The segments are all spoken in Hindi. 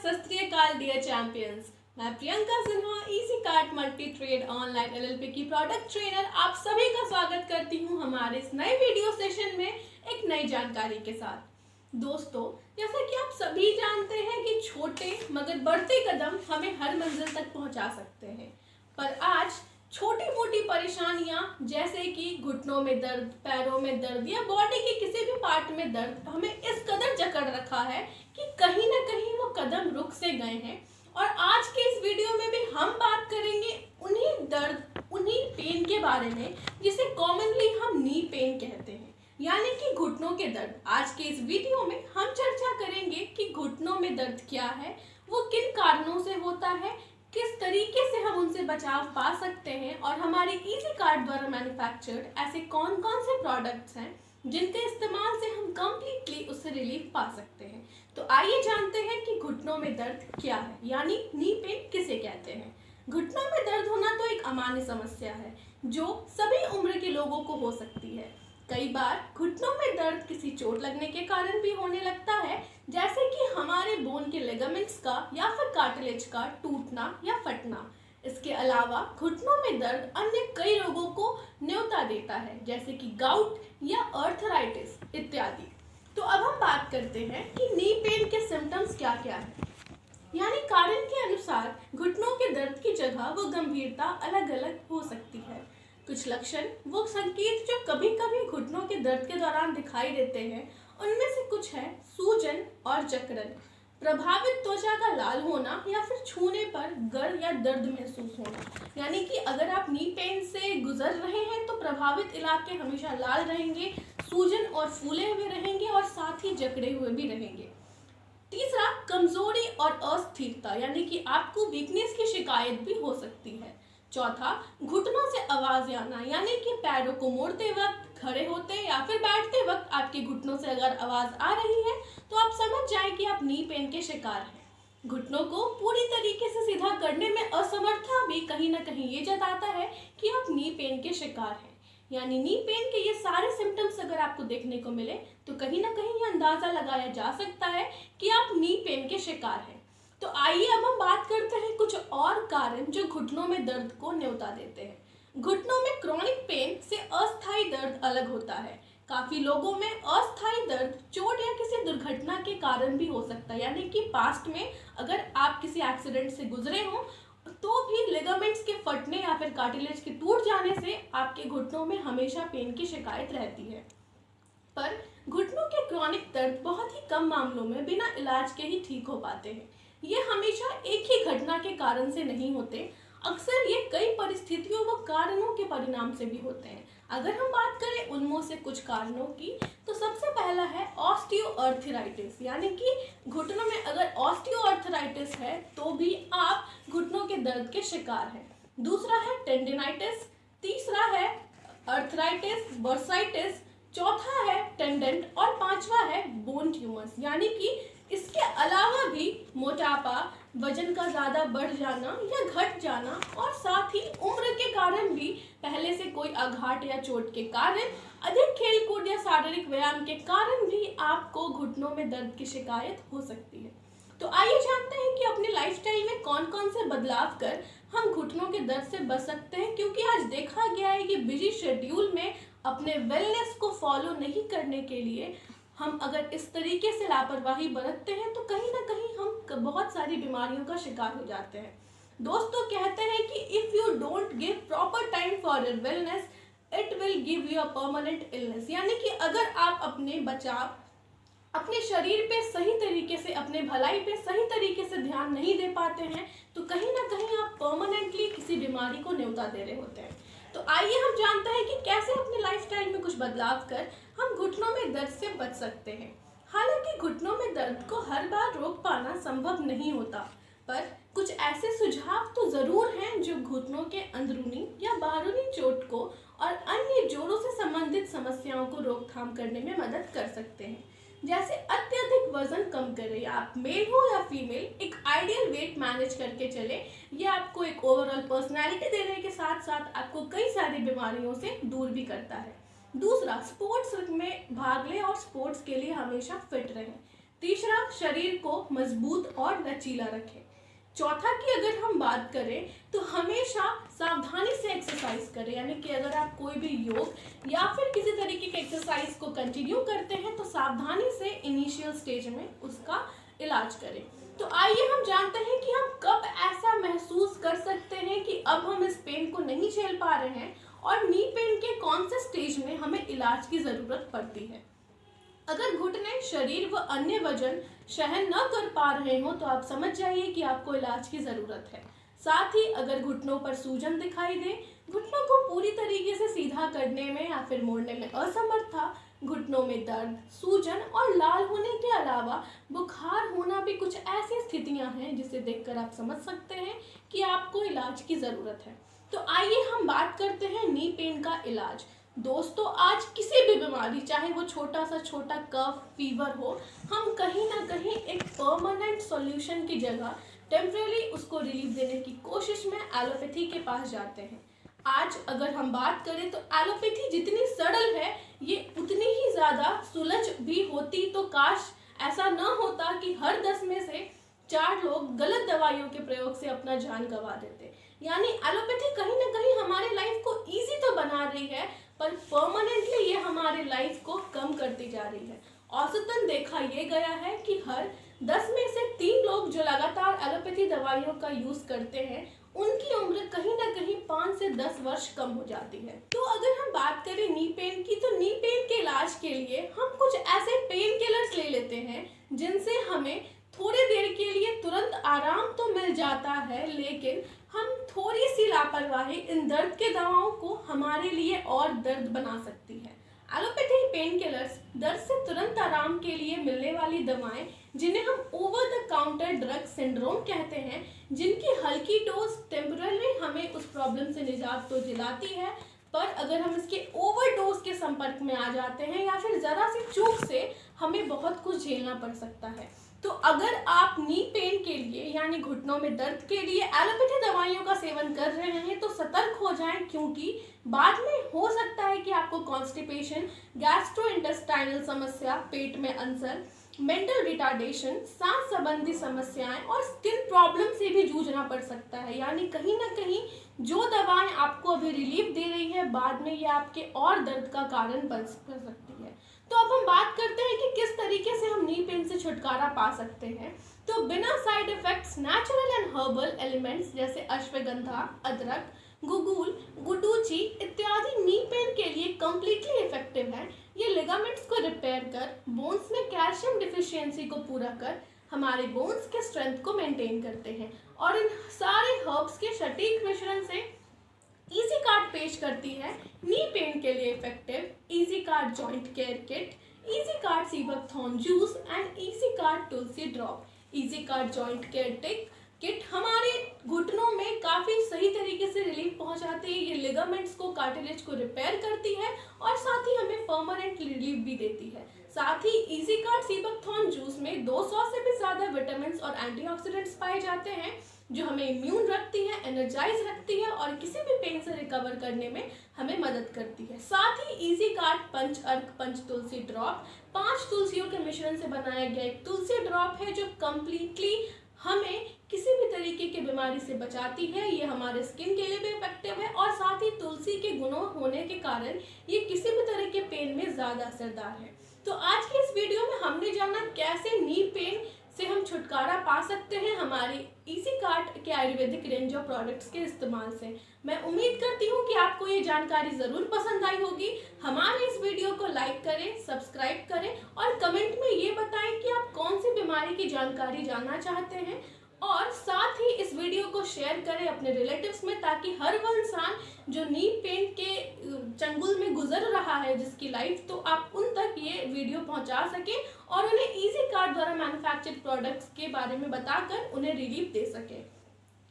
सत श्री अकाल डियर चैंपियंस। मैं Priyanka Sinha easy cart multi trade online LLP की प्रोडक्ट ट्रेनर आप सभी का स्वागत करती हूं हमारे इस नए वीडियो सेशन में एक नई जानकारी के साथ। दोस्तों, जैसा कि आप सभी जानते हैं कि छोटे मगर बढ़ते कदम हमें हर मंजिल तक पहुंचा सकते हैं, पर आज छोटी मोटी परेशानियां जैसे कि घुटनों में दर्द, पैरों में दर्द या बॉडी के किसी भी पार्ट में दर्द हमें इस कदर जकड़ रखा है कि कहीं ना कहीं वो कदम रुक से गए हैं। और आज के इस वीडियो में भी हम बात करेंगे उन्हीं दर्द, उन्हीं पेन के बारे में जिसे कॉमनली हम नी पेन कहते हैं, यानी कि घुटनों के दर्द। आज के इस वीडियो में हम चर्चा करेंगे कि घुटनों में दर्द क्या है, वो किन कारणों से होता है, किस तरीके से हम उनसे बचाव पा सकते हैं और हमारे इजी कार्ट द्वारा मैन्युफैक्चर्ड ऐसे कौन कौन से प्रोडक्ट्स हैं जिनके इस्तेमाल से हम कंप्लीटली उससे रिलीफ पा सकते हैं। तो आइए जानते हैं कि घुटनों में दर्द क्या है, यानी नी पेन किसे कहते हैं। घुटनों में दर्द होना तो एक अमान्य समस्या है जो सभी उम्र के लोगों को हो सकती है। कई बार घुटनों में दर्द किसी चोट लगने के कारण भी होने लगता है, जैसे कि हमारे बोन के लिगामेंट्स का या फिर कार्टिलेज का टूटना या फटना। इसके अलावा घुटनों में दर्द अन्य कई रोगों को न्योता देता है, जैसे कि गाउट या अर्थराइटिस इत्यादि। तो अब हम बात करते हैं कि नी पेन के सिम्टम्स क्या क्या है, यानी कारण के अनुसार घुटनों के दर्द की जगह व गंभीरता अलग अलग हो सकती है। कुछ लक्षण, वो संकेत जो कभी कभी घुटनों के दर्द के दौरान दिखाई देते हैं, उनमें से कुछ है सूजन और जकड़न, प्रभावित त्वचा का लाल होना या फिर छूने पर गर्म या दर्द महसूस होना। यानी कि अगर आप नी पेन से गुजर रहे हैं तो प्रभावित इलाके हमेशा लाल रहेंगे, सूजन और फूले हुए रहेंगे और साथ ही जकड़े हुए भी रहेंगे। तीसरा, कमजोरी और अस्थिरता, यानी कि आपको वीकनेस की शिकायत भी हो सकती है। चौथा, घुटनों से आवाज आना, यानी कि पैरों को मोड़ते वक्त, खड़े होते या फिर बैठते वक्त आपके घुटनों से अगर आवाज आ रही है तो आप समझ जाएं कि आप नी पेन के शिकार हैं। घुटनों को पूरी तरीके से सीधा करने में असमर्थता भी कहीं ना कहीं ये जताता है कि आप नी पेन के शिकार हैं। यानी नी पेन के ये सारे सिम्टम्स अगर आपको देखने को मिले तो कहीं ना कहीं ये अंदाजा लगाया जा सकता है कि आप नी पेन के शिकार हैं। तो आइए अब हम बात करते हैं कुछ और कारण जो घुटनों में दर्द को न्योता देते हैं। घुटनों में क्रॉनिक पेन से अस्थायी दर्द अलग होता है। काफी लोगों में अस्थायी दर्द चोट या किसी दुर्घटना के कारण भी हो सकता है, यानी कि पास्ट में अगर आप किसी एक्सीडेंट से गुजरे हो तो भी लिगामेंट्स के फटने या फिर कार्टिलेज के टूट जाने से आपके घुटनों में हमेशा पेन की शिकायत रहती है। पर घुटनों के क्रॉनिक दर्द बहुत ही कम मामलों में बिना इलाज के ही ठीक हो पाते हैं। ये हमेशा एक ही घटना के कारण से नहीं होते, अक्सर ये कई परिस्थितियों व कारणों के परिणाम से भी होते हैं। अगर हम बात करें उनमें से कुछ कारणों की, तो सबसे पहला है ऑस्टियोआर्थराइटिस, यानी कि घुटनों में अगर ऑस्टियोआर्थराइटिस है तो भी आप घुटनों के दर्द के शिकार हैं। दूसरा है टेंडिनाइटिस, तीसरा है अर्थराइटिस बर्साइटिस, चौथा है टेंडेंट और पांचवा है बोन ट्यूमर्स। यानी कि इसके अलावा भी मोटापा, वजन का ज़्यादा बढ़ जाना या घट जाना और साथ ही उम्र के कारण भी, पहले से कोई आघात या चोट के कारण, अधिक खेलकूद या शारीरिक व्यायाम के कारण भी आपको घुटनों में दर्द की शिकायत हो सकती है। तो आइए जानते हैं कि अपने लाइफस्टाइल में कौन कौन से बदलाव कर हम घुटनों के दर्द से बच सकते हैं, क्योंकि आज देखा गया है कि बिजी शेड्यूल में अपने वेलनेस को फॉलो नहीं करने के लिए हम अगर इस तरीके से लापरवाही बरतते हैं तो कहीं ना कहीं हम बहुत सारी बीमारियों का शिकार हो जाते हैं। दोस्तों कहते हैं कि if you don't give proper time for your wellness it will give you a permanent illness. यानी कि अगर आप अपने बचाव, अपने शरीर पे सही तरीके से, अपने भलाई पे सही तरीके से ध्यान नहीं दे पाते हैं तो कहीं ना कहीं आप परमानेंटली किसी बीमारी को न्योता दे रहे होते हैं। तो आइए हम जानते हैं कि कैसे अपने लाइफस्टाइल में कुछ बदलाव कर हम घुटनों में दर्द से बच सकते हैं। हालांकि घुटनों में दर्द को हर बार रोक पाना संभव नहीं होता, पर कुछ ऐसे सुझाव तो जरूर हैं जो घुटनों के अंदरूनी या बाहरी चोट को और अन्य जोड़ों से संबंधित समस्याओं को रोकथाम करने में मदद कर सकते हैं। जैसे अत्यधिक वजन कम करें, आप मेल हो या फीमेल, एक आइडियल वेट मैनेज करके चले। ये आपको एक ओवरऑल पर्सनैलिटी देने के साथ साथ आपको कई सारी बीमारियों से दूर भी करता है। दूसरा, स्पोर्ट्स में भाग लें और स्पोर्ट्स के लिए हमेशा फिट रहें। तीसरा, शरीर को मजबूत और लचीला रखे। चौथा की अगर हम बात करें तो हमेशा सावधानी से एक्सरसाइज करें, यानी कि अगर आप कोई भी योग या फिर किसी तरीके के एक्सरसाइज को कंटिन्यू करते हैं तो सावधानी से इनिशियल स्टेज में उसका इलाज करें। तो आइए हम जानते हैं कि हम कब ऐसा महसूस कर सकते हैं कि अब हम इस पेन को नहीं झेल पा रहे हैं और नी पेन के कौन से स्टेज में हमें इलाज की ज़रूरत पड़ती है। अगर घुटने, शरीर व अन्य वजन सहन न कर पा रहे हो तो आप समझ जाइए कि आपको इलाज की ज़रूरत है। साथ ही अगर घुटनों पर सूजन दिखाई दे, घुटनों को पूरी तरीके से सीधा करने में या फिर मोड़ने में असमर्थता, घुटनों में दर्द, सूजन और लाल होने के अलावा बुखार होना भी कुछ ऐसी स्थितियां हैं जिसे देखकर आप समझ सकते हैं कि आपको इलाज की ज़रूरत है। तो आइए हम बात करते हैं नी पेन का इलाज। दोस्तों, आज किसी भी बीमारी, चाहे वो छोटा कफ, फीवर हो, हम कहीं ना कहीं एक परमानेंट सॉल्यूशन की जगह टेम्परेरी उसको रिलीफ देने की कोशिश में एलोपैथी के पास जाते हैं। आज अगर हम बात करें तो एलोपैथी जितनी सरल है ये उतनी ही ज़्यादा सुलझ भी होती। तो काश ऐसा न होता कि हर 10 में से 4 लोग गलत दवाइयों के प्रयोग से अपना जान गंवा देते। यानी एलोपैथी कहीं ना कहीं हमारे लाइफ को इजी तो बना रही है पर परमानेंटली ये हमारे लाइफ को कम करती जा रही है। औसतन देखा ये गया है कि हर 10 में से 3 लोग जो लगातार एलोपैथी दवाइयों का यूज करते हैं उनकी उम्र कहीं ना कहीं 5 से 10 वर्ष कम हो जाती है। तो अगर हम बात करें नी पेन की, तो नी पेन के इलाज के लिए हम कुछ ऐसे पेन किलर्स ले लेते हैं जिनसे हमें थोड़ी देर के लिए तुरंत आराम तो मिल जाता है, लेकिन हम थोड़ी सी लापरवाही इन दर्द के दवाओं को हमारे लिए और दर्द बना सकती है। एलोपैथी पेन किलर्स दर्द से तुरंत आराम के लिए मिलने वाली दवाएं जिन्हें हम over the counter drug syndrome कहते हैं, जिनकी हल्की डोज टेम्पररी हमें उस प्रॉब्लम से निजात तो दिलाती है, पर अगर हम इसके ओवरडोज के संपर्क में आ जाते हैं या फिर ज़रा सी चूक से हमें बहुत कुछ झेलना पड़ सकता है। तो अगर आप नी पेन के लिए यानी घुटनों में दर्द के लिए एलोपैथी दवाइयों का सेवन कर रहे हैं तो सतर्क हो जाएं, क्योंकि बाद में हो सकता है कि आपको कॉन्स्टिपेशन, गैस्ट्रोइंटेस्टाइनल समस्या, पेट में अल्सर, मेंटल रिटार्डेशन, सांस संबंधी समस्याएं और स्किन प्रॉब्लम से भी जूझना पड़ सकता है। यानी कहीं ना कहीं जो दवाएं आपको अभी रिलीफ दे रही है बाद में ये आपके और दर्द का कारण बन सकती है। तो अब हम बात करते हैं कि किस तरीके से हम नी पेन से छुटकारा पा सकते हैं। तो बिना side effects natural and herbal elements जैसे अश्वगंधा, अदरक, गुगुल, गुडूची इत्यादि नी पेन के लिए कम्प्लीटली इफेक्टिव है। ये लिगामेंट्स को रिपेयर कर, बोन्स में कैल्शियम डिफिशियंसी को पूरा कर हमारे बोन्स के स्ट्रेंथ को मेंटेन करते हैं और इन सारे हर्ब्स के सटीक मिश्रण से इजी कार्ड पेश करती है नी पेन के लिए effective easy card joint care kit, easy card seabuckthorn juice and easy card Tulsi drop. Easy card joint care kit हमारे घुटनों में काफ़ी सही तरीके से रिलीफ पहुंचाती है। ये लिगामेंट्स को, कार्टिलेज को रिपेयर करती है और साथ ही हमें परमानेंट रिलीफ भी देती है। साथ ही इजी कार्ड सीबकथॉर्न जूस में 200 से भी ज़्यादा विटामिन और एंटीऑक्सीडेंट्स पाए जाते हैं जो हमें इम्यून रखती है, एनर्जाइज रखती है और किसी भी पेन से रिकवर करने में हमें मदद करती है। साथ ही इजी कार्ड पंच अर्क पंच तुलसी ड्रॉप 5 तुलसियों के मिश्रण से बनाया गया एक तुलसी ड्रॉप है जो कम्प्लीटली हमें किसी भी तरीके की बीमारी से बचाती है। ये हमारे स्किन के लिए भी इफेक्टिव है और साथ ही तुलसी के गुणों होने के कारण ये किसी भी तरह के पेन में ज़्यादा असरदार है। तो आज की इस वीडियो में हमने जाना कैसे नी पेन से हम छुटकारा पा सकते हैं हमारी इजी कार्ड के आयुर्वेदिक रेंज ऑफ प्रोडक्ट्स के इस्तेमाल से। मैं उम्मीद करती हूँ कि आपको ये जानकारी ज़रूर पसंद आई होगी। हमारे इस वीडियो को लाइक करें, सब्सक्राइब करें और कमेंट में ये बताएं कि आप कौन सी बीमारी की जानकारी जानना चाहते हैं और साथ ही इस वीडियो को शेयर करें अपने रिलेटिव्स में, ताकि हर वो इंसान जो नी पेन के चंगुल में गुजर रहा है जिसकी लाइफ, तो आप उन तक ये वीडियो पहुंचा सकें और उन्हें इजी कार्ड द्वारा मैन्युफैक्चर्ड प्रोडक्ट्स के बारे में बताकर उन्हें रिलीफ दे सकें।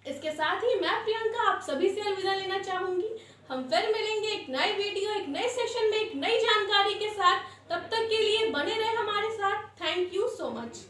इसके साथ ही मैं प्रियंका आप सभी से अलविदा लेना चाहूँगी। हम फिर मिलेंगे एक नए वीडियो, एक नए सेशन में एक नई जानकारी के साथ। तब तक के लिए बने रहे हमारे साथ। Thank you so much.